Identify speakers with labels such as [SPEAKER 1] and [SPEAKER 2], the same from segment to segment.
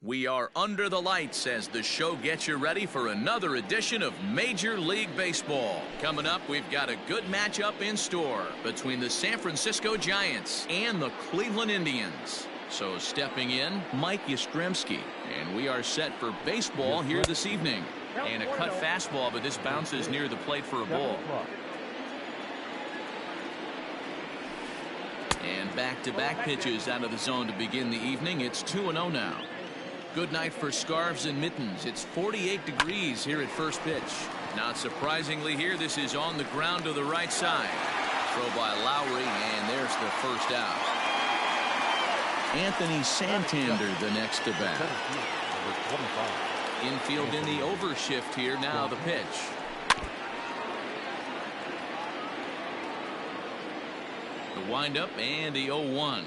[SPEAKER 1] We are under the lights as the show gets you ready for another edition of Major League Baseball. Coming up, we've got a good matchup in store between the San Francisco Giants and the Cleveland Indians. So stepping in, Mike Yastrzemski, and we are set for baseball here this evening. And a cut fastball, but this bounces near the plate for a ball. And back-to-back pitches out of the zone to begin the evening. It's 2-0 now. Good night for scarves and mittens. It's 48 degrees here at first pitch. Not surprisingly here, this is on the ground to the right side. Throw by Lowry, and there's the first out. Anthony Santander the next to bat. Infield in the overshift here. Now the pitch. The windup and the 0-1.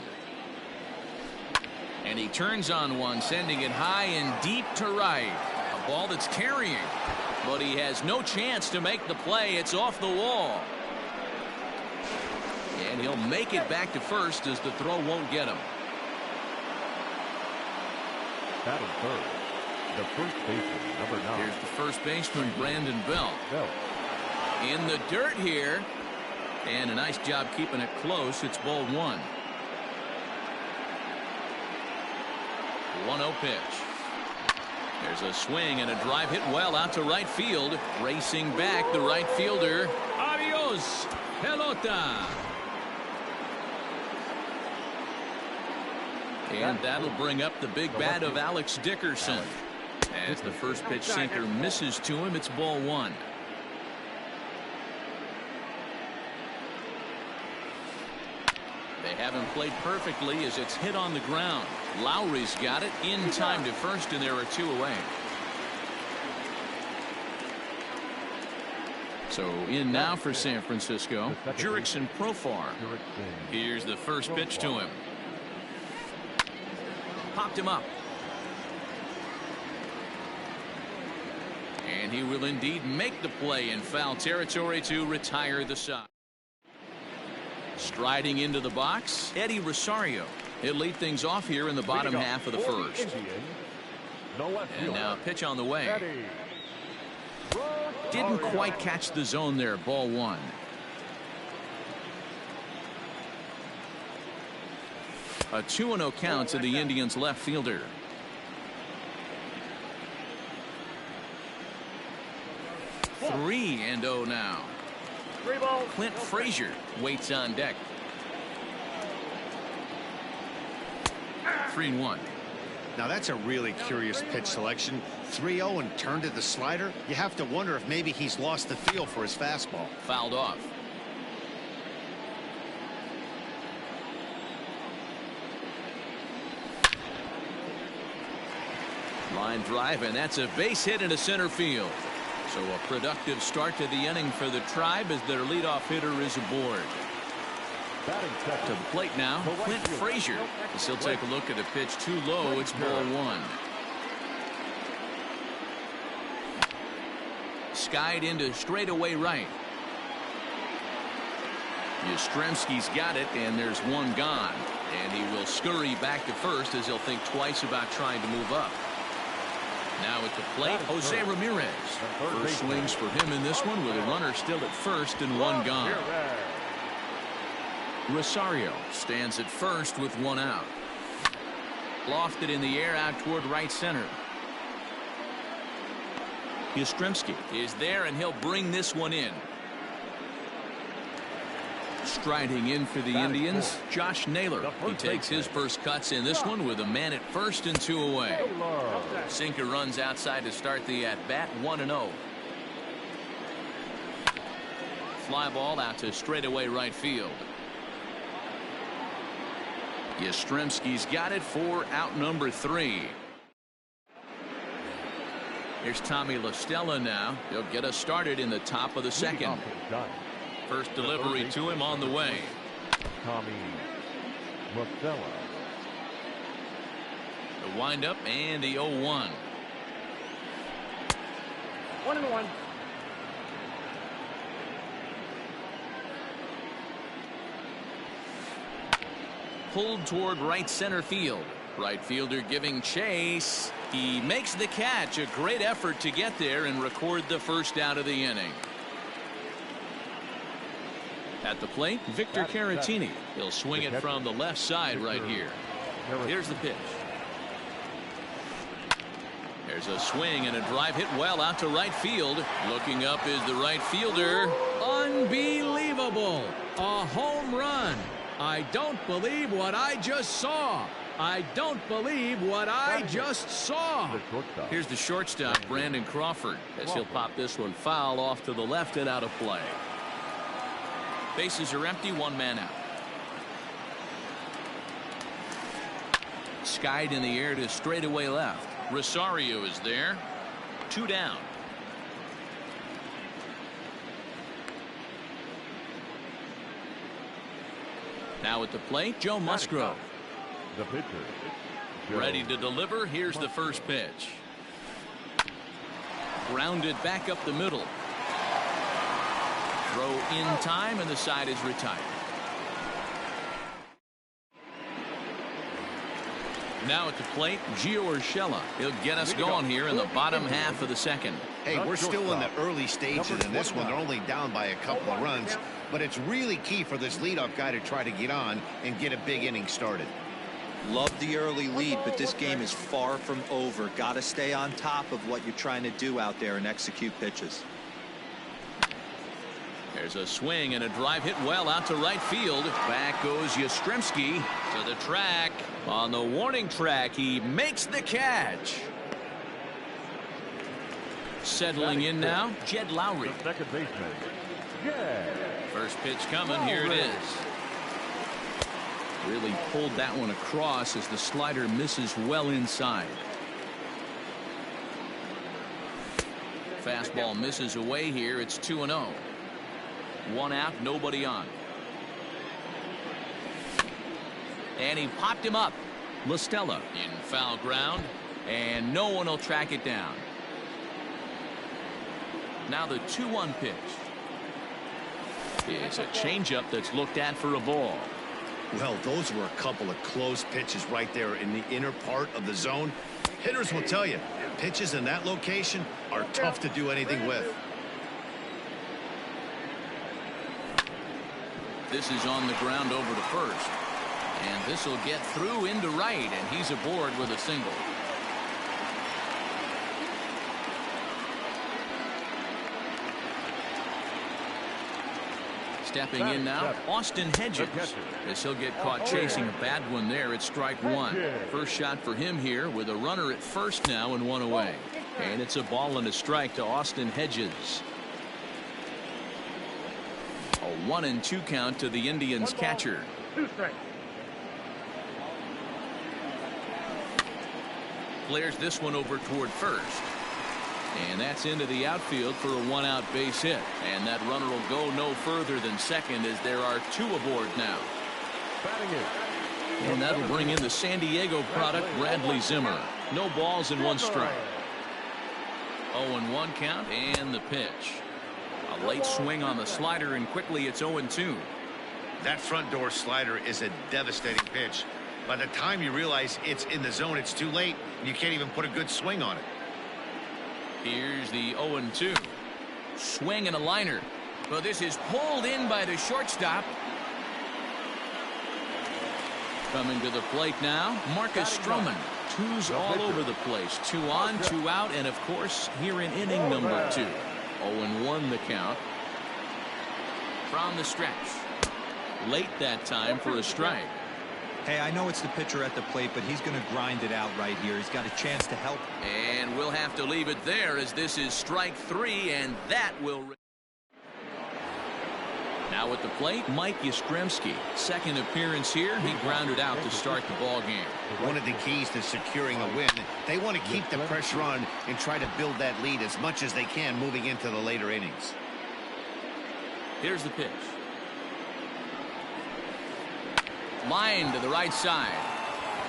[SPEAKER 1] And he turns on one, sending it high and deep to right. A ball that's carrying, but he has no chance to make the play. It's off the wall. And he'll make it back to first as the throw won't get him.
[SPEAKER 2] Batting third, the first baseman, number 9.
[SPEAKER 1] Here's the first baseman, Brandon Belt. In the dirt here. And a nice job keeping it close. It's ball 1. 1-0 pitch. There's a swing and a drive hit well out to right field. Racing back, the right fielder. Adios, pelota. And that'll bring up the big bat of Alex Dickerson. As the first pitch sinker misses to him, it's ball 1. They haven't played perfectly as it's hit on the ground. Lowry's got it in time to first, and there are 2 away. So in now for San Francisco, Jurickson Profar. Here's the first pitch to him. Popped him up. And he will indeed make the play in foul territory to retire the side. Striding into the box, Eddie Rosario. He'll lead things off here in the bottom half of the first. And now a pitch on the way. Didn't quite catch the zone there. Ball 1. A 2-0 count to the Indians left fielder. Three and 0 now. Clint Frazier waits on deck. 3-1.
[SPEAKER 3] Now that's a really curious pitch selection. 3-0 and turned to the slider. You have to wonder if maybe he's lost the feel for his fastball.
[SPEAKER 1] Fouled off. Line drive, and that's a base hit into center field. So a productive start to the inning for the Tribe as their leadoff hitter is aboard. To the plate now, Clint Frazier. As he'll take a look at a pitch too low. It's ball 1. Skied into straightaway right. Yastrzemski's got it, and there's one gone. And he will scurry back to first as he'll think twice about trying to move up. Now at the plate, Jose Ramirez. First swings for him in this one with a runner still at first and one gone. Rosario stands at first with one out. Lofted in the air out toward right center. Yastrzemski is there, and he'll bring this one in. Striding in for the Indians, Josh Naylor. He takes his first cuts in this one with a man at first and 2 away. Sinker runs outside to start the at-bat. 1-0. Fly ball out to straightaway right field. Yastrzemski's got it for out number 3. Here's Tommy La Stella now. He'll get us started in the top of the second. First delivery to him on the way.
[SPEAKER 2] Tommy La Stella.
[SPEAKER 1] The windup and the 0-1.
[SPEAKER 4] 1-1.
[SPEAKER 1] Pulled toward right center field. Right fielder giving chase. He makes the catch. A great effort to get there and record the first out of the inning. At the plate, Victor Caratini. He'll swing it from the left side right here. Here's the pitch. There's a swing and a drive hit well out to right field. Looking up is the right fielder. Unbelievable. A home run. I don't believe what I just saw. I don't believe what I just saw. Here's the shortstop, Brandon Crawford, as he'll pop this one foul off to the left and out of play. Bases are empty, one man out. Skied in the air to straightaway left. Rosario is there. 2 down. Now at the plate, Joe Musgrove.
[SPEAKER 2] The pitcher.
[SPEAKER 1] Ready to deliver. Here's the first pitch. Grounded back up the middle. Throw in time, and the side is retired. Now at the plate, Gio Urshela. He'll get us going here in the bottom half of the second.
[SPEAKER 3] Hey, we're still in the early stages in this one. They're only down by a couple of runs, but it's really key for this leadoff guy to try to get on and get a big inning started.
[SPEAKER 4] Love the early lead, but this game is far from over. Got to stay on top of what you're trying to do out there and execute pitches.
[SPEAKER 1] There's a swing and a drive hit well out to right field. Back goes Yastrzemski to the track. On the warning track, he makes the catch. Settling in now, Jed Lowry.
[SPEAKER 2] Second baseman. Jed.
[SPEAKER 1] First pitch coming. Here it is. Really pulled that one across as the slider misses well inside. Fastball misses away here. It's 2-0. 1 out, nobody on. And he popped him up. La Stella in foul ground, and no one will track it down. Now the 2-1 pitch. It's a changeup that's looked at for a ball.
[SPEAKER 3] Well, those were a couple of close pitches right there in the inner part of the zone. Hitters will tell you, pitches in that location are tough to do anything with.
[SPEAKER 1] This is on the ground over to first. And this will get through into right, and he's aboard with a single. Stepping in now, Austin Hedges. As he'll get caught chasing a bad one there. It's strike one. First shot for him here with a runner at first now and 1 away. And it's a ball and a strike to Austin Hedges. A 1-2 count to the Indians catcher. Flares this one over toward first. And that's into the outfield for a 1-out base hit. And that runner will go no further than second as there are 2 aboard now. And that'll bring in the San Diego product, Bradley Zimmer. No balls and 1 strike. 0-1 count and the pitch. A late swing on the slider, and quickly it's 0-2.
[SPEAKER 3] That front door slider is a devastating pitch. By the time you realize it's in the zone, it's too late. You can't even put a good swing on it.
[SPEAKER 1] Here's the 0-2. Swing and a liner. Well, this is pulled in by the shortstop. Coming to the plate now, Marcus Stroman. 2s all over the place. 2 on, 2 out, and of course, here in inning number 2. 0-1 the count. From the stretch. Late that time for a strike.
[SPEAKER 4] Hey, I know it's the pitcher at the plate, but he's going to grind it out right here. He's got a chance to help.
[SPEAKER 1] And we'll have to leave it there as this is strike 3, and that will... Now at the plate, Mike Yastrzemski. Second appearance here. He grounded out to start the ball game.
[SPEAKER 3] One of the keys to securing a win, they want to keep the pressure on and try to build that lead as much as they can moving into the later innings.
[SPEAKER 1] Here's the pitch. Line to the right side.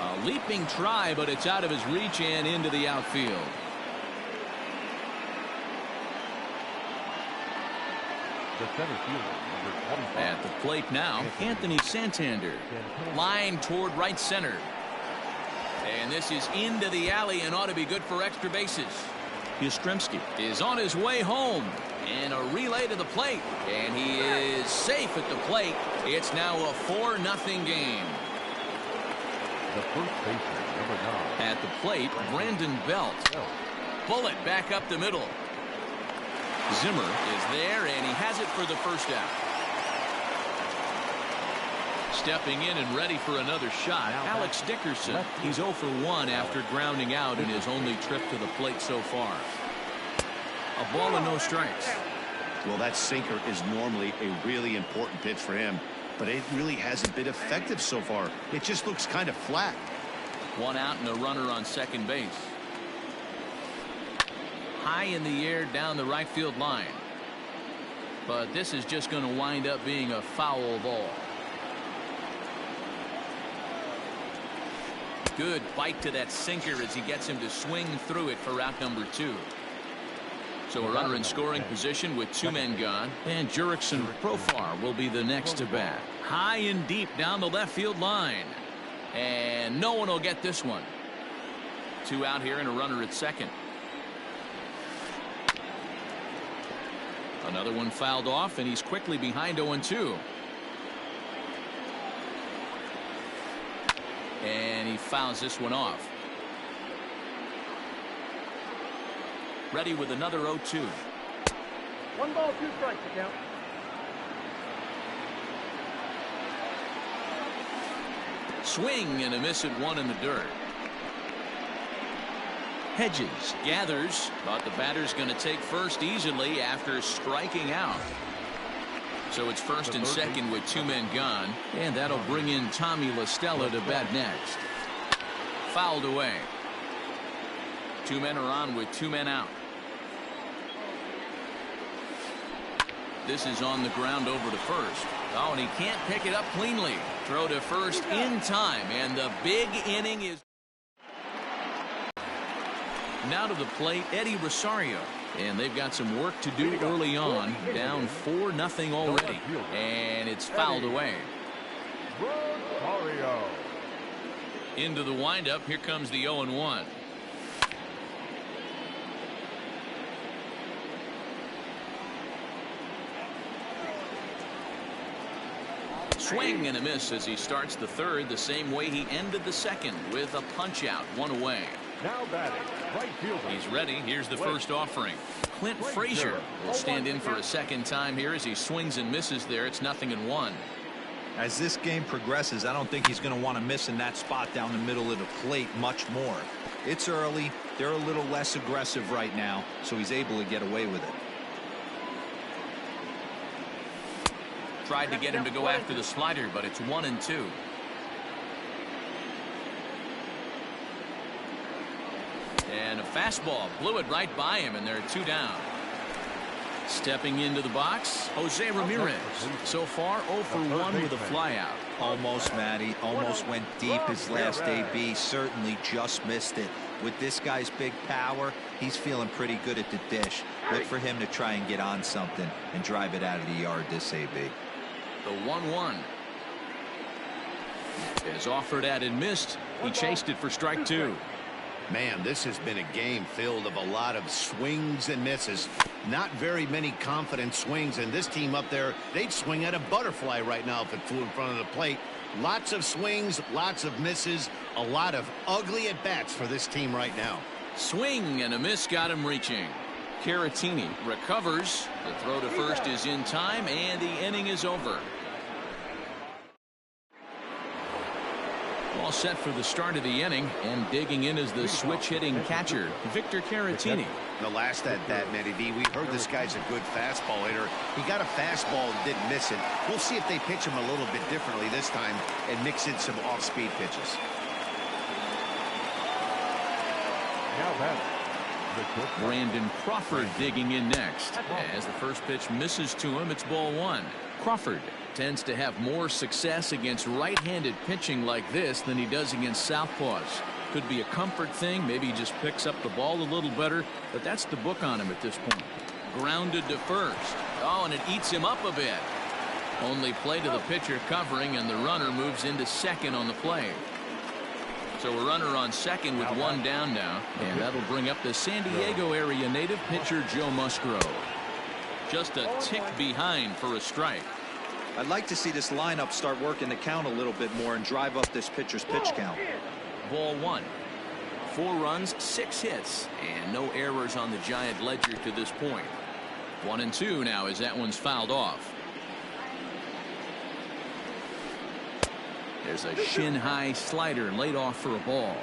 [SPEAKER 1] A leaping try, but it's out of his reach and into the outfield.
[SPEAKER 2] The center fielder, number 25.
[SPEAKER 1] At the plate now, Anthony Santander. Line toward right center. And this is into the alley and ought to be good for extra bases. Yastrzemski is on his way home. And a relay to the plate. And he is safe at the plate. It's now a 4-0 game.
[SPEAKER 2] The first baseman, number 9.
[SPEAKER 1] At the plate, Brandon Belt. Bullet back up the middle. Zimmer is there, and he has it for the first out. Stepping in and ready for another shot, Alex Dickerson. He's 0 for 1 after grounding out in his only trip to the plate so far. A ball and no strikes.
[SPEAKER 3] Well, that sinker is normally a really important pitch for him, but it really hasn't been effective so far. It just looks kind of flat.
[SPEAKER 1] 1 out and a runner on second base. High in the air down the right field line. But this is just going to wind up being a foul ball. Good bite to that sinker as he gets him to swing through it for out number 2. So a runner in scoring position with 2 men gone, and Jurickson Profar will be the next to bat. High and deep down the left field line. And no one will get this one. 2 out here and a runner at second. Another one fouled off, and he's quickly behind 0-2. And he fouls this one off. Ready with another 0-2.
[SPEAKER 5] 1 ball, 2 strikes to count.
[SPEAKER 1] Swing and a miss at 1 in the dirt. Hedges gathers. Thought the batter's going to take first easily after striking out. So it's first and second with 2 men gone. And that'll bring in Tommy La Stella to bat next. Fouled away. 2 men are on with 2 men out. This is on the ground over to first. Oh, and he can't pick it up cleanly. Throw to first in time, and the big inning is now to the plate. Eddie Rosario, and they've got some work to do early on. Down 4-0 already, and it's fouled away.
[SPEAKER 2] Rosario.
[SPEAKER 1] Into the windup. Here comes the 0-1. Swing and a miss as he starts the third the same way he ended the second with a punch out, 1 away.
[SPEAKER 2] Now batting, right fielder.
[SPEAKER 1] He's ready. Here's the first offering. Clint Frazier will stand in for a second time here as he swings and misses there. It's 0-1.
[SPEAKER 4] As this game progresses, I don't think he's going to want to miss in that spot down the middle of the plate much more. It's early. They're a little less aggressive right now, so he's able to get away with it.
[SPEAKER 1] Tried to get him to go after the slider, but it's 1-2. And a fastball blew it right by him, and there are 2 down. Stepping into the box, Jose Ramirez. So far 0 for 1 with a flyout.
[SPEAKER 4] Almost, Matty. Almost went deep his last AB. Certainly just missed it. With this guy's big power, he's feeling pretty good at the dish. Look for him to try and get on something and drive it out of the yard this AB.
[SPEAKER 1] The 1-1 is offered at and missed. He chased it for strike 2.
[SPEAKER 3] Man, this has been a game filled of a lot of swings and misses. Not very many confident swings, and this team up there, they'd swing at a butterfly right now if it flew in front of the plate. Lots of swings, lots of misses, a lot of ugly at-bats for this team right now.
[SPEAKER 1] Swing and a miss got him reaching. Caratini recovers. The throw to first is in time, and the inning is over. All set for the start of the inning, and digging in is the switch-hitting catcher, Victor Caratini.
[SPEAKER 3] The last at-bat, Matty V, we heard this guy's a good fastball hitter. He got a fastball and didn't miss it. We'll see if they pitch him a little bit differently this time and mix in some off-speed pitches.
[SPEAKER 2] Now batting,
[SPEAKER 1] Brandon Crawford digging in next. As the first pitch misses to him, it's ball 1. Crawford tends to have more success against right-handed pitching like this than he does against southpaws. Could be a comfort thing. Maybe he just picks up the ball a little better, but that's the book on him at this point. Grounded to first. Oh, and it eats him up a bit. Only play to the pitcher covering, and the runner moves into second on the play. So a runner on second with one down now, and that'll bring up the San Diego area native pitcher Joe Musgrove. Just a tick behind for a strike.
[SPEAKER 4] I'd like to see this lineup start working the count a little bit more and drive up this pitcher's pitch count.
[SPEAKER 1] Ball one. 4 runs, 6 hits, and no errors on the Giant ledger to this point. 1-2 now as that one's fouled off. There's a shin-high slider laid off for a ball.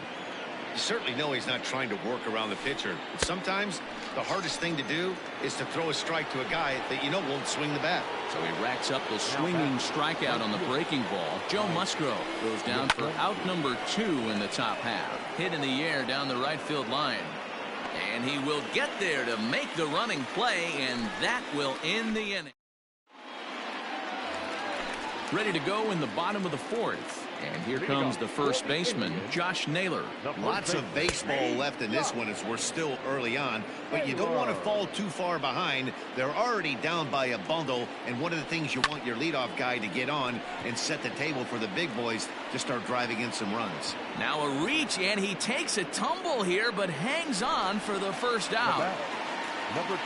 [SPEAKER 3] You certainly know he's not trying to work around the pitcher. But sometimes the hardest thing to do is to throw a strike to a guy that you know won't swing the bat.
[SPEAKER 1] So he racks up the swinging strikeout on the breaking ball. Joe Musgrove goes down for out number 2 in the top half. Hit in the air down the right field line. And he will get there to make the running play, and that will end the inning. Ready to go in the bottom of the 4th. And here comes the first baseman, Josh Naylor.
[SPEAKER 3] Lots of baseball left in this one as we're still early on, but you don't want to fall too far behind. They're already down by a bundle, and one of the things you want your leadoff guy to get on and set the table for the big boys to start driving in some runs.
[SPEAKER 1] Now a reach, and he takes a tumble here, but hangs on for the first out.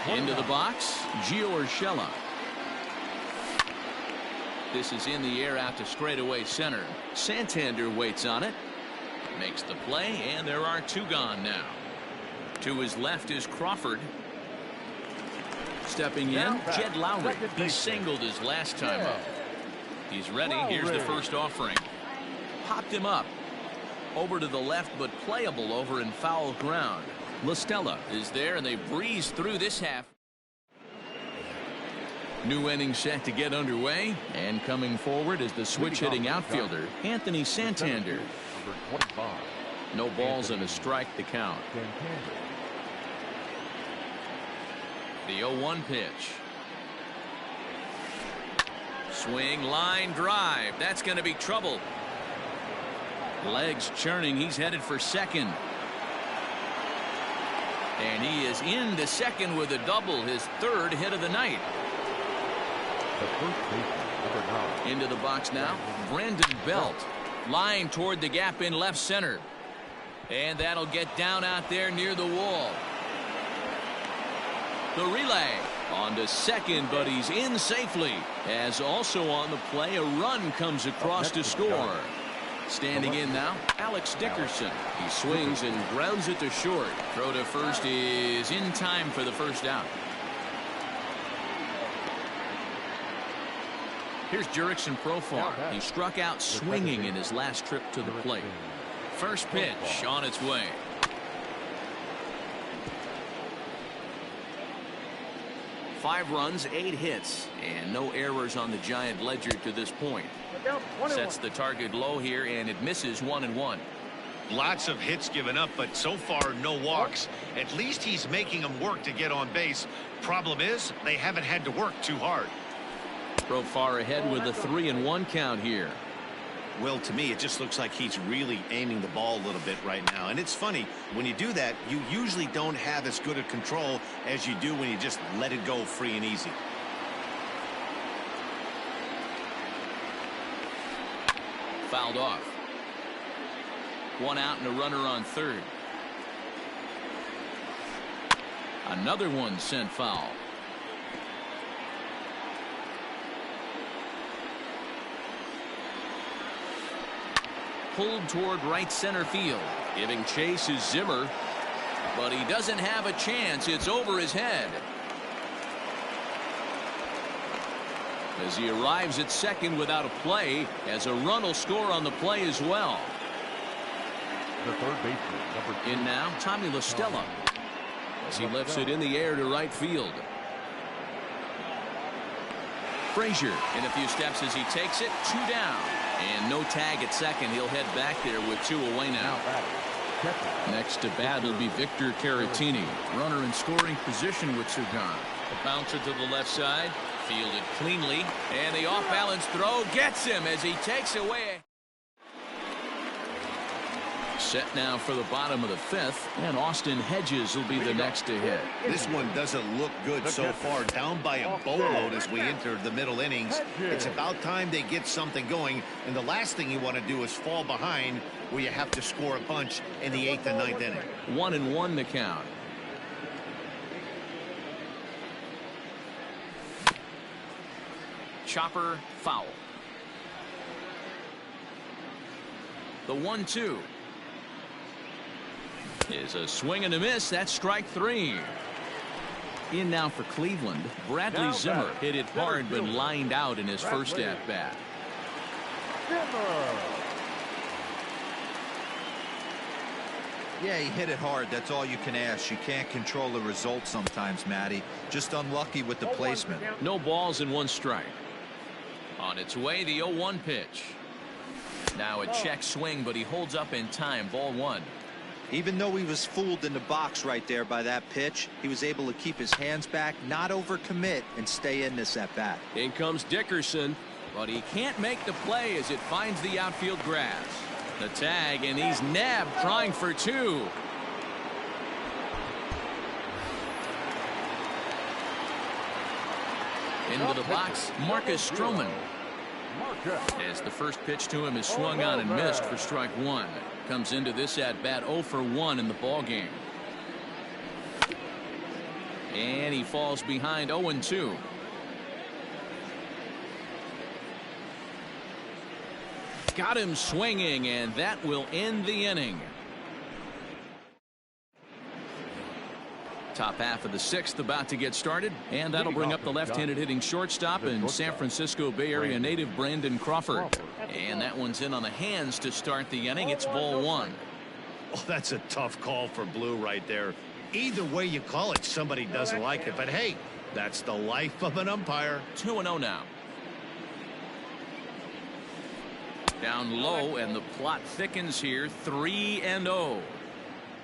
[SPEAKER 1] Into the box, Gio Urshela. This is in the air out to straightaway center. Santander waits on it. Makes the play, and there are 2 gone now. To his left is Crawford. Stepping in, Jed Lowry. He singled his last time up. He's ready. Here's the first offering. Popped him up. Over to the left, but playable over in foul ground. La Stella is there, and they breeze through this half. New inning set to get underway, and coming forward is the switch-hitting outfielder, Anthony Santander. No balls and a strike to count. The 0-1 pitch. Swing, line drive. That's going to be trouble. Legs churning. He's headed for second. And he is into second with a double, his 3rd hit of the night.
[SPEAKER 2] The first baseman, number 9.
[SPEAKER 1] Into the box now, Brandon Belt. Line toward the gap in left center. And that'll get down out there near the wall. The relay on to second, but he's in safely. As also on the play, a run comes across to score. Standing in now, Alex Dickerson. He swings and grounds it to short. Throw to first is in time for the first out. Here's Jurickson Profar. He struck out swinging in his last trip to the plate. First pitch on its way. Five runs, 8 hits, and no errors on the Giant ledger to this point. Sets the target low here, and it misses 1-1.
[SPEAKER 3] Lots of hits given up, but so far no walks. At least he's making them work to get on base. Problem is, they haven't had to work too hard.
[SPEAKER 1] Profar ahead with a 3-1 count here.
[SPEAKER 3] Well, to me, it just looks like he's really aiming the ball a little bit right now. And it's funny, when you do that, you usually don't have as good a control as you do when you just let it go free and easy.
[SPEAKER 1] Fouled off. 1 out and a runner on third. Another one sent foul. Pulled toward right center field. Giving chase is Zimmer, but he doesn't have a chance. It's over his head. As he arrives at second without a play, as a run will score on the play as well.
[SPEAKER 2] The third baseman, number 2.
[SPEAKER 1] In now, Tommy La Stella, as he lifts it in the air to right field. Frazier in a few steps as he takes it, 2 down. And no tag at second. He'll head back there with 2 away now. Next to bat will be Victor Caratini. Runner in scoring position with 2 gone. A bouncer to the left side. Fielded cleanly. And the off-balance throw gets him as he takes away. Set now for the bottom of the fifth, and Austin Hedges will be the next to hit.
[SPEAKER 3] This one doesn't look good so far. Down by a boatload as we enter the middle innings. It's about time they get something going, and the last thing you want to do is fall behind where you have to score a bunch in the 8th and 9th inning.
[SPEAKER 1] 1-1 to count. Chopper foul. The 1-2 is a swing and a miss. That's strike 3. In now for Cleveland, Bradley Zimmer hit it hard but lined out in his first at bat.
[SPEAKER 4] Yeah, he hit it hard. That's all you can ask. You can't control the result sometimes, Matty. Just unlucky with the placement.
[SPEAKER 1] No balls and 1 strike. On its way, the 0-1 pitch. Now a check swing, but he holds up in time. Ball 1.
[SPEAKER 4] Even though he was fooled in the box right there by that pitch, he was able to keep his hands back, not overcommit, and stay in this at bat.
[SPEAKER 1] In comes Dickerson, but he can't make the play as it finds the outfield grass. The tag, and he's nabbed trying for 2. Into the box, Marcus Stroman. As the first pitch to him is swung on and missed for strike 1. Comes into this at bat 0 for 1 in the ball game. And he falls behind 0-2. Got him swinging, and that will end the inning. Top half of the 6th about to get started, and that'll bring up the left-handed hitting shortstop and San Francisco Bay Area native Brandon Crawford. And that one's in on the hands to start the inning. It's ball 1.
[SPEAKER 3] Oh, that's a tough call for Blue right there. Either way you call it, somebody doesn't like it. But hey, that's the life of an umpire.
[SPEAKER 1] 2-0 now. Down low, and the plot thickens here. 3-0.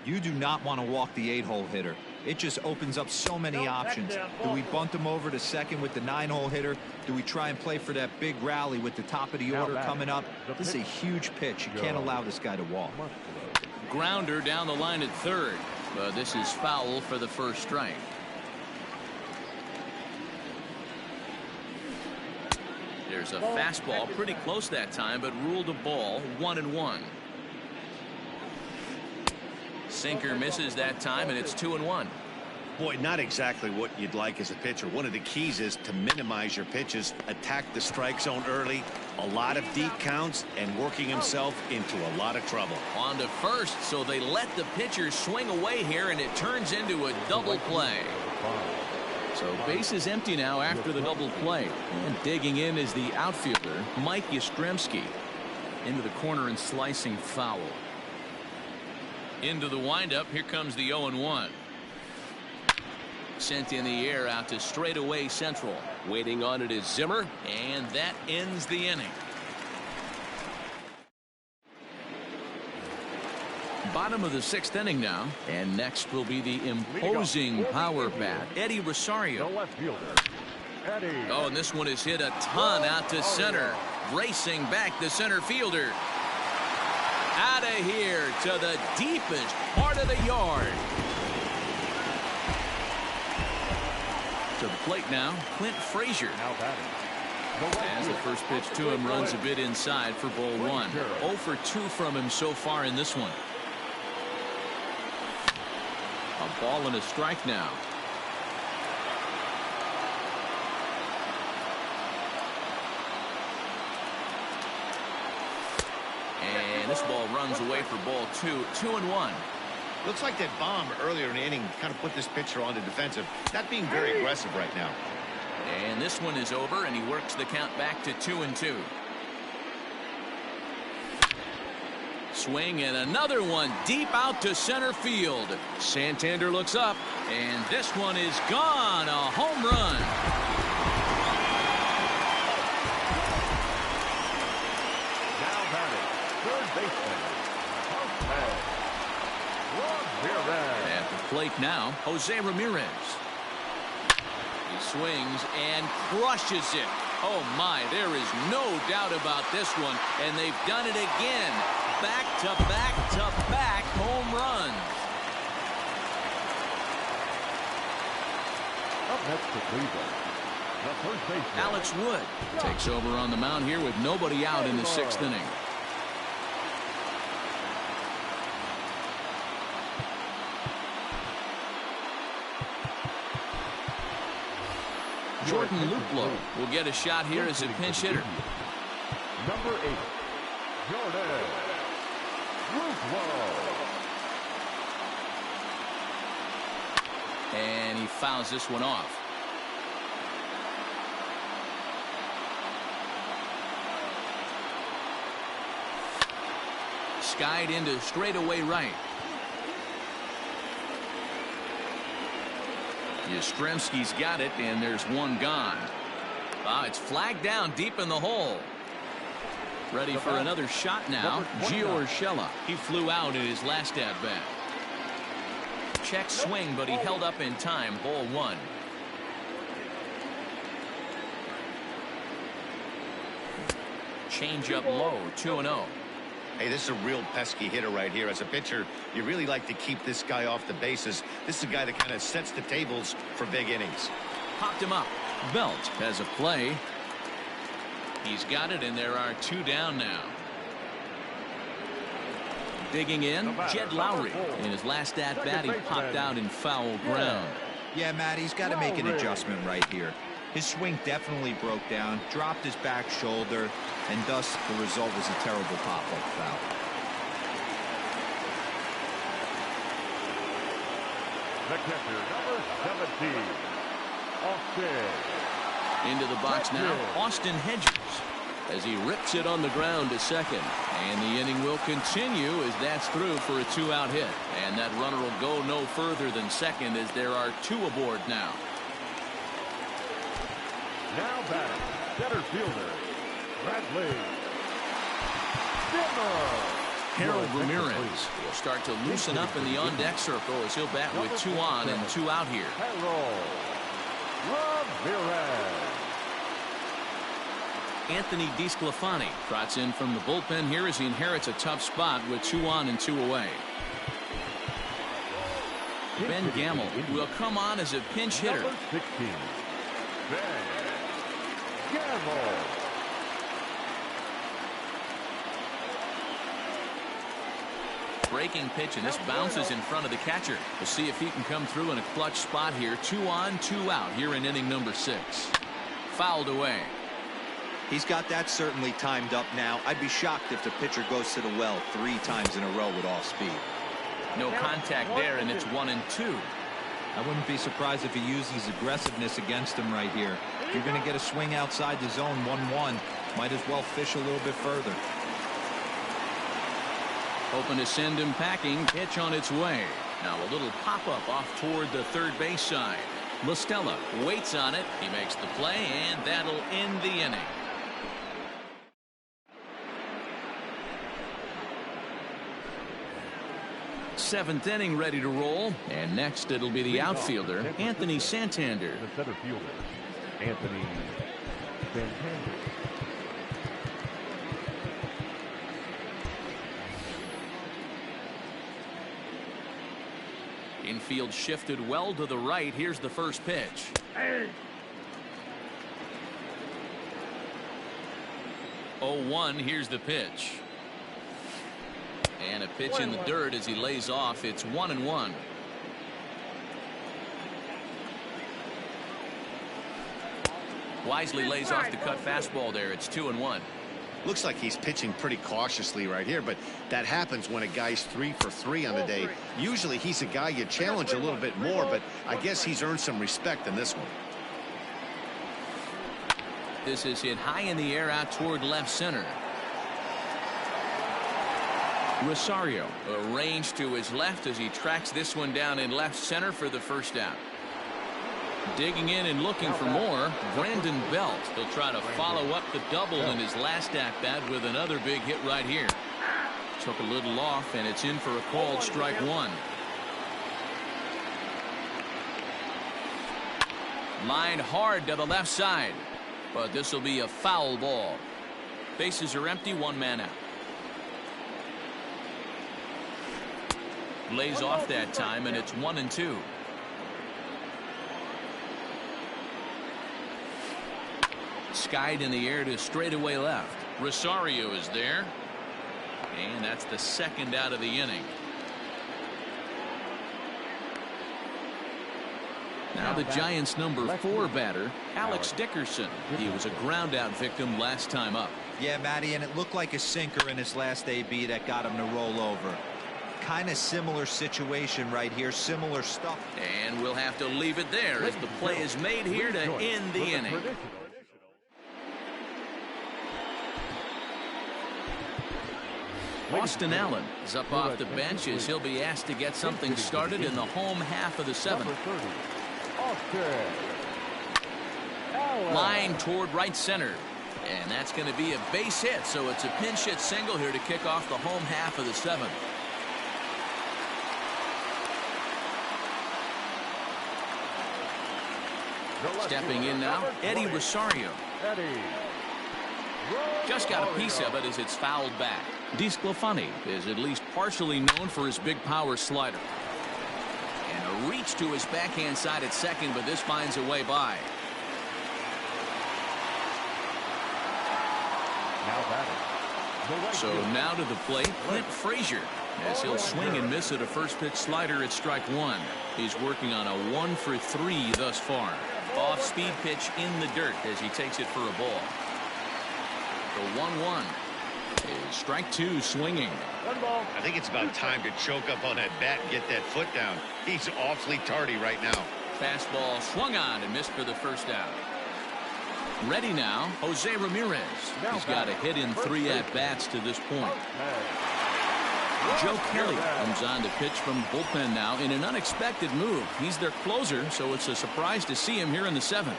[SPEAKER 4] You do not want to walk the 8-hole hitter. It just opens up so many options. Do we bunt him over to second with the 9-hole hitter? Do we try and play for that big rally with the top of the order coming up? This is a huge pitch. You can't allow this guy to walk.
[SPEAKER 1] Grounder down the line at third. But this is foul for the first strike. There's a fastball pretty close that time, but ruled a ball. 1-1. Sinker misses that time, and it's 2-1.
[SPEAKER 3] Boy, not exactly what you'd like as a pitcher. One of the keys is to minimize your pitches, attack the strike zone early, a lot of deep counts, and working himself into a lot of trouble.
[SPEAKER 1] On to first, so they let the pitcher swing away here, and it turns into a double play. So base is empty now after the double play. And digging in is the outfielder, Mike Yastrzemski. Into the corner and slicing foul. Into the windup. Here comes the 0-1. Sent in the air out to straightaway central. Waiting on it is Zimmer, and that ends the inning. Bottom of the 6th inning now, and next will be the imposing power bat, Eddie Rosario. Oh, and this one is hit a ton out to center. Racing back the center fielder. Out of here to the deepest part of the yard. To the plate now, Clint Frazier. As the first pitch to him runs a bit inside for ball 1. 0 for 2 from him so far in this one. A ball and a strike now. And this ball runs away for ball 2. 2-1.
[SPEAKER 3] Looks like that bomb earlier in the inning kind of put this pitcher on the defensive. Not being very aggressive right now.
[SPEAKER 1] And this one is over, and he works the count back to 2-2. Swing, and another one deep out to center field. Santander looks up, and this one is gone. A home run.
[SPEAKER 2] Now batting, third baseman, Ramirez.
[SPEAKER 1] At the plate now, Jose Ramirez. He swings and crushes it. Oh my, there is no doubt about this one, and they've done it again. Back-to-back-to-back home runs.
[SPEAKER 2] Up next to Cleveland, the first baseman,
[SPEAKER 1] Alex Wood takes over on the mound here with nobody out in the 6th inning. Jordan Luplow will get a shot here as a pinch hitter.
[SPEAKER 2] number 8, Jordan Luplow.
[SPEAKER 1] And he fouls this one off. Skied into straightaway right. Yastrzemski's got it, and there's one gone. It's flagged down deep in the hole. Ready for another shot now. Gio Urshela. He flew out in his last at-bat. Check swing, but he held up in time. Ball 1. Change up low. 2-0.
[SPEAKER 3] Hey, this is a real pesky hitter right here. As a pitcher, you really like to keep this guy off the bases. This is a guy that kind of sets the tables for big innings.
[SPEAKER 1] Popped him up. Belt has a play. He's got it, and there are 2 down now. Digging in, Jed Lowry. In his last at-bat, he popped out in foul ground.
[SPEAKER 4] Yeah, Matt, he's got to make an adjustment right here. His swing definitely broke down, dropped his back shoulder, and thus the result was a terrible pop-up foul.
[SPEAKER 2] The catcher, number 17, Austin.
[SPEAKER 1] Into the box now, Austin Hedges, as he rips it on the ground to second. And the inning will continue as that's through for a 2-out hit. And that runner will go no further than second as there are 2 aboard now.
[SPEAKER 2] Now batting, center fielder, Bradley Zimmer.
[SPEAKER 1] Harold Ramirez will start to loosen up in the on-deck circle as he'll bat with 2 on and 2 out here.
[SPEAKER 2] Harold Ramirez.
[SPEAKER 1] Anthony DeSclafani trots in from the bullpen here as he inherits a tough spot with 2 on and 2 away. Ben Gamel will come on as a pinch hitter.
[SPEAKER 2] Number 16, Ben Gamel.
[SPEAKER 1] Breaking pitch, and this bounces in front of the catcher. We'll see if he can come through in a clutch spot here. 2 on, 2 out here in inning number 6. Fouled away.
[SPEAKER 4] He's got that certainly timed up now. I'd be shocked if the pitcher goes to the well 3 times in a row with off speed.
[SPEAKER 1] No contact there, and it's 1-2.
[SPEAKER 4] I wouldn't be surprised if he uses aggressiveness against him right here. If you're going to get a swing outside the zone 1-1, might as well fish a little bit further.
[SPEAKER 1] Hoping to send him packing. Pitch on its way. Now a little pop-up off toward the third base side. Listella waits on it. He makes the play, and that'll end the inning. Seventh inning ready to roll, and next it'll be the outfielder Anthony Santander.
[SPEAKER 2] The center fielder, Anthony Santander.
[SPEAKER 1] Infield shifted well to the right. Here's the first pitch. 0-1. Here's the pitch. And a pitch in the dirt as he lays off. It's 1-1. Wisely lays off the cut fastball there. It's 2-1.
[SPEAKER 3] Looks like he's pitching pretty cautiously right here, but that happens when a guy's 3 for 3 on the day. Usually he's a guy you challenge a little bit more, but I guess he's earned some respect in this one.
[SPEAKER 1] This is hit high in the air out toward left center. Rosario arranged to his left as he tracks this one down in left center for the first out. Digging in and looking for more, Brandon Belt. He'll try to follow up the double in his last at-bat with another big hit right here. Took a little off, and it's in for a called strike 1. Lined hard to the left side, but this will be a foul ball. Bases are empty, 1 man out. Lays off that time, and it's 1-2. Skied in the air to straightaway left. Rosario is there. And that's the second out of the inning. Now the Giants' number 4 batter, Alex Dickerson. He was a ground out victim last time up.
[SPEAKER 4] Yeah, Matty, and it looked like a sinker in his last AB that got him to roll over. Kind of similar situation right here, similar stuff.
[SPEAKER 1] And we'll have to leave it there as the play is made here to end the inning. Austin Allen is up off the bench as he'll be asked to get something started in the home half of the 7th. Line toward right center. And that's going to be a base hit, so it's a pinch hit single here to kick off the home half of the 7th. Stepping in now, Eddie Rosario. Just got a piece of it as it's fouled back. DeSclafani is at least partially known for his big power slider. And a reach to his backhand side at second, but this finds a way by. So now to the plate, Clint Frazier, as he'll swing and miss at a first pitch slider at strike 1. He's working on a 1-for-3 thus far. Off speed pitch in the dirt as he takes it for a ball. The 1-1 is strike 2 swinging.
[SPEAKER 3] I think it's about time to choke up on that bat and get that foot down. He's awfully tardy right now.
[SPEAKER 1] Fastball swung on and missed for the first out. Ready now, Jose Ramirez. He's got a hit in 3 at-bats to this point. Joe Kelly comes on to pitch from the bullpen now in an unexpected move. He's their closer, so it's a surprise to see him here in the 7th.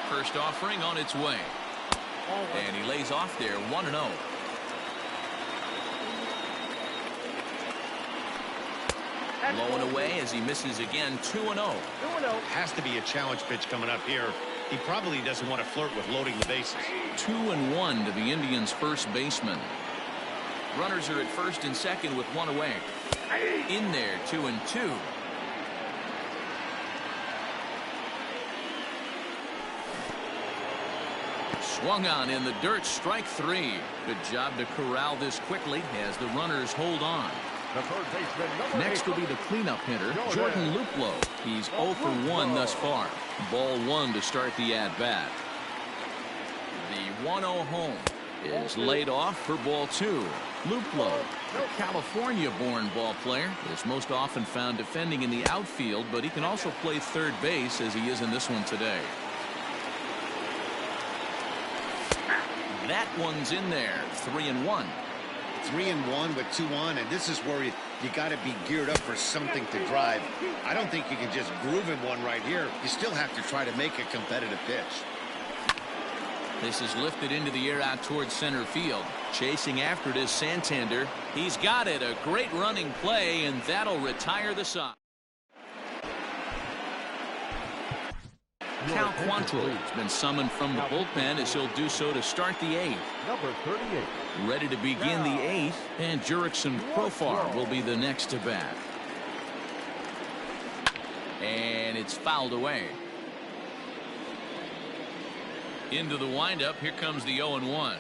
[SPEAKER 1] First offering on its way. And he lays off there 1-0. Low and away as he misses again 2-0.
[SPEAKER 3] Has to be a challenge pitch coming up here. He probably doesn't want to flirt with loading the bases.
[SPEAKER 1] 2-1 to the Indians' first baseman. Runners are at first and second with 1 away. In there, 2-2. Swung on in the dirt, strike 3. Good job to corral this quickly as the runners hold on. Next will be the cleanup hitter, Jordan Luplow. He's 0 for 1 thus far. Ball 1 to start the at-bat. The 1-0 home is laid off for ball 2. Luplow, a California-born ball player, is most often found defending in the outfield, but he can also play third base as he is in this one today. That one's in there, 3-1.
[SPEAKER 3] 3-1 with 2 on, and this is where you got to be geared up for something to drive. I don't think you can just groove him one right here. You still have to try to make a competitive pitch.
[SPEAKER 1] This is lifted into the air out towards center field. Chasing after it is Santander. He's got it. A great running play, and that'll retire the side. Cal Quantrill has been summoned from the bullpen as he'll do so to start the 8th.
[SPEAKER 2] Number 38.
[SPEAKER 1] Ready to begin the 8th, and Jurickson Profar will be the next to bat. And it's fouled away. Into the windup, here comes the 0-1.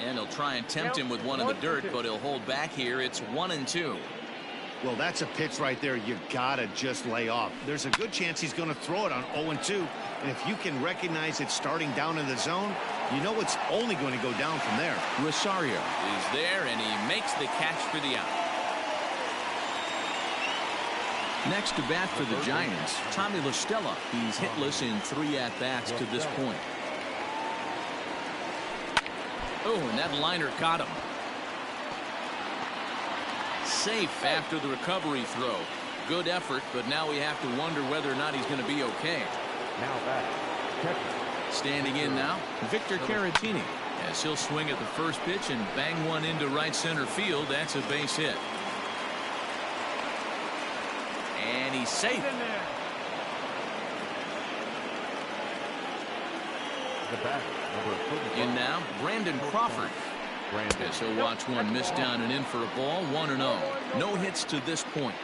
[SPEAKER 1] And he'll try and tempt him with one in the dirt, but he'll hold back here. It's 1-2.
[SPEAKER 3] Well, that's a pitch right there you gotta just lay off. There's a good chance he's going to throw it on 0-2, and if you can recognize it starting down in the zone, you know it's only going to go down from there.
[SPEAKER 1] Rosario is there, and he makes the catch for the out. Next to bat for the Giants, Tommy La Stella. He's hitless in 3 at-bats to this point. Oh, and that liner caught him. Safe after the recovery throw. Good effort, but now we have to wonder whether or not he's going to be okay.
[SPEAKER 2] Now back.
[SPEAKER 1] Standing in now, Victor Caratini, as he'll swing at the first pitch and bang one into right center field. That's a base hit. And he's safe.
[SPEAKER 2] The batter, number 35.
[SPEAKER 1] In now, Brandon Crawford. Yes, he'll watch one miss down and in for a ball, 1-0. No hits to this point.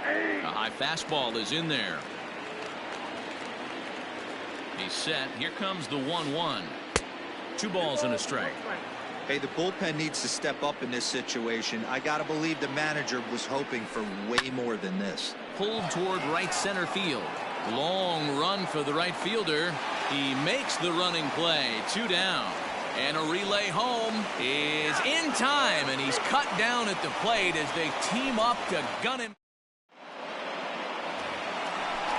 [SPEAKER 1] A high fastball is in there. He's set. Here comes the 1-1. 2 balls and a strike.
[SPEAKER 4] Hey, the bullpen needs to step up in this situation. I gotta believe the manager was hoping for way more than this.
[SPEAKER 1] Pulled toward right center field. Long run for the right fielder. He makes the running play. 2 down. And a relay home is in time, and he's cut down at the plate as they team up to gun him.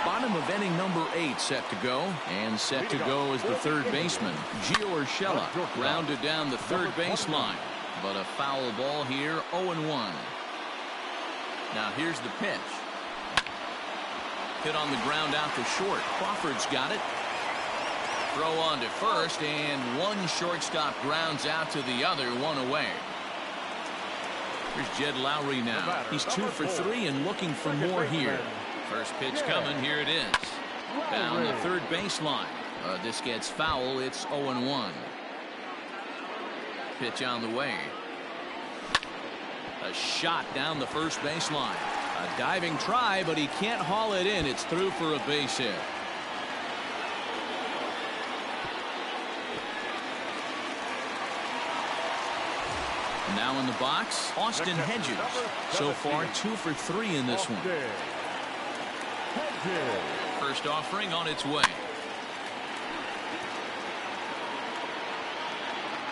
[SPEAKER 1] Bottom of inning number 8 set to go, and set to go is the third baseman, Gio Urshela, grounded down the third baseline, but a foul ball here, 0-1. Now here's the pitch. Hit on the ground out to short. Crawford's got it. Throw on to first, and one shortstop grounds out to the other, 1 away. Here's Jed Lowry now. He's 2 for 3 and looking for more here. First pitch coming. Here it is. Down the third baseline. This gets foul. It's 0-1. Pitch on the way. A shot down the first baseline. A diving try, but he can't haul it in. It's through for a base hit. Now in the box, Austin Hedges. So far, 2 for 3 in this one. First offering on its way.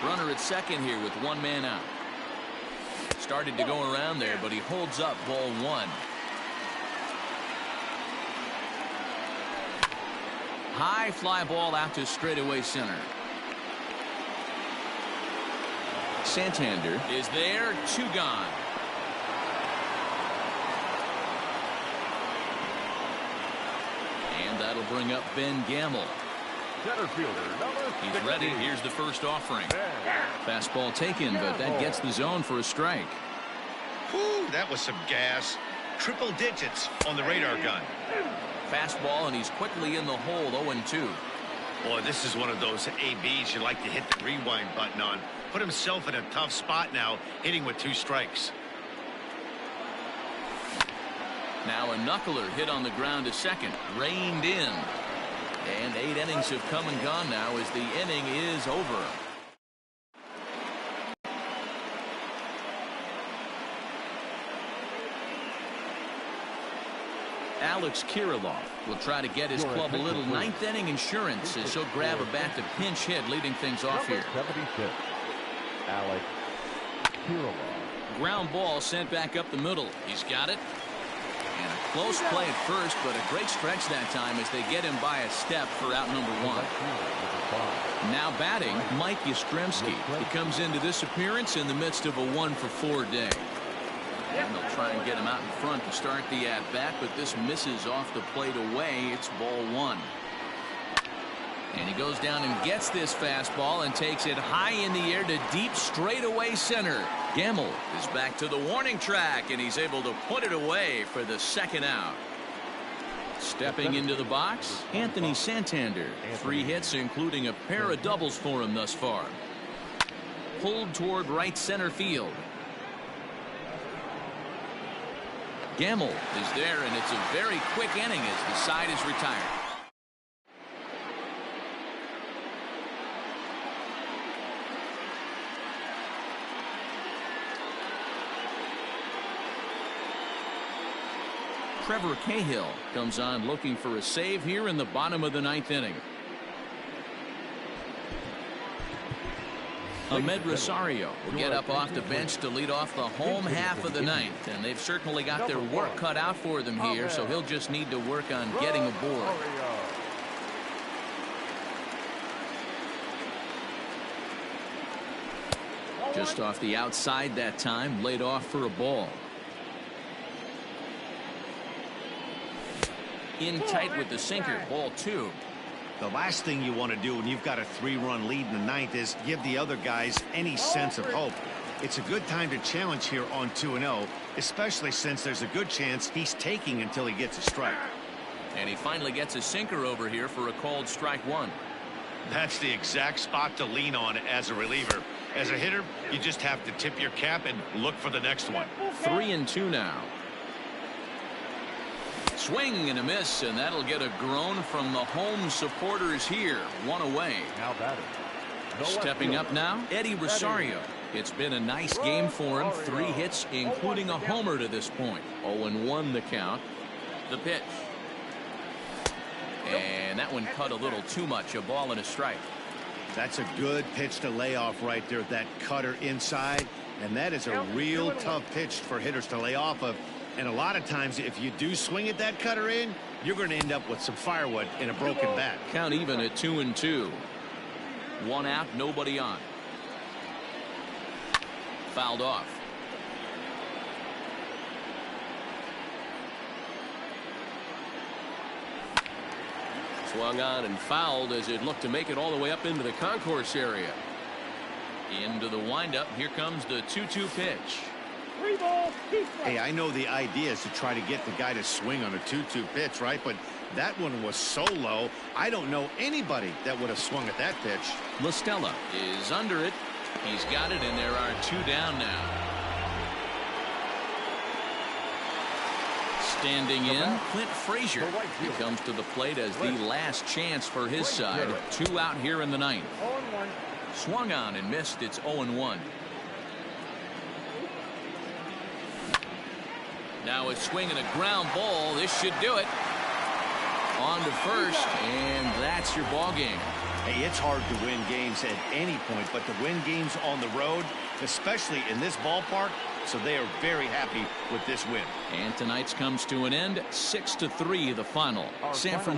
[SPEAKER 1] Runner at second here with 1 man out. Started to go around there, but he holds up ball 1. High fly ball out to straightaway center. Santander is there. 2 gone. And that'll bring up Ben Gamble. He's ready. Here's the first offering. Fastball taken, but that gets the zone for a strike.
[SPEAKER 3] Whew, that was some gas. Triple digits on the radar gun.
[SPEAKER 1] Fastball, and he's quickly in the hold, 0-2.
[SPEAKER 3] Boy, this is one of those ABs you like to hit the rewind button on. Put himself in a tough spot now, hitting with 2 strikes.
[SPEAKER 1] Now a knuckler hit on the ground to second, reined in. And 8 innings have come and gone now as the inning is over. Alex Kirilloff will try to get his club a little 9th inning insurance as he'll grab a bat to pinch hit, leading things off here.
[SPEAKER 2] 76, Alex Kirilloff.
[SPEAKER 1] Ground ball sent back up the middle. He's got it. And a close play at first, but a great stretch that time as they get him by a step for out number 1. Now batting, Mike Yastrzemski. He comes into this appearance in the midst of a 1 for 4 day. And they'll try and get him out in front to start the at-bat, but this misses off the plate away. It's ball 1. And he goes down and gets this fastball and takes it high in the air to deep straightaway center. Gamble is back to the warning track, and he's able to put it away for the 2nd out. Stepping into the box, Anthony Santander. 3 hits, including a pair of doubles for him thus far. Pulled toward right center field. Gamble is there, and it's a very quick inning as the side is retired. Trevor Cahill comes on looking for a save here in the bottom of the 9th inning. Ahmed Rosario will get up off the bench to lead off the home half of the 9th, and they've certainly got their work cut out for them here, so he'll just need to work on getting aboard. Just off the outside that time, laid off for a ball. In tight with the sinker, ball 2.
[SPEAKER 3] The last thing you want to do when you've got a 3-run lead in the 9th is give the other guys any sense of hope. It's a good time to challenge here on 2-0, especially since there's a good chance he's taking until he gets a strike.
[SPEAKER 1] And he finally gets a sinker over here for a called strike one.
[SPEAKER 3] That's the exact spot to lean on as a reliever. As a hitter, you just have to tip your cap and look for the next one.
[SPEAKER 1] 3-2 now. Swing and a miss, and that'll get a groan from the home supporters here. One away.
[SPEAKER 2] Now batting.
[SPEAKER 1] Stepping up now, Eddie Rosario. It's been a nice game for him. 3 hits, including a homer to this point. 0-1 the count. The pitch. And that one cut a little too much. A ball and a strike.
[SPEAKER 3] That's a good pitch to lay off right there. That cutter inside. And that is a real tough pitch for hitters to lay off of. And a lot of times, if you do swing at that cutter in, you're going to end up with some firewood in a broken bat.
[SPEAKER 1] Count even at 2-2. 1 out, nobody on. Fouled off. Swung on and fouled as it looked to make it all the way up into the concourse area. Into the windup. Here comes the 2-2 pitch.
[SPEAKER 5] 3 balls, 2 strikes.
[SPEAKER 3] Hey, I know the idea is to try to get the guy to swing on a 2-2 pitch, right? But that one was so low, I don't know anybody that would have swung at that pitch.
[SPEAKER 1] La Stella is under it. He's got it, and there are 2 down now. Standing in, Clint Frazier. He comes to the plate as the last chance for his side. 2 out here in the 9th.
[SPEAKER 5] 0-1.
[SPEAKER 1] Swung on and missed. It's 0-1. Now a swing and a ground ball. This should do it. On to first, and that's your ball game.
[SPEAKER 3] Hey, it's hard to win games at any point, but to win games on the road, especially in this ballpark, so they are very happy with this win.
[SPEAKER 1] And tonight's comes to an end. 6-3 the final. San Francisco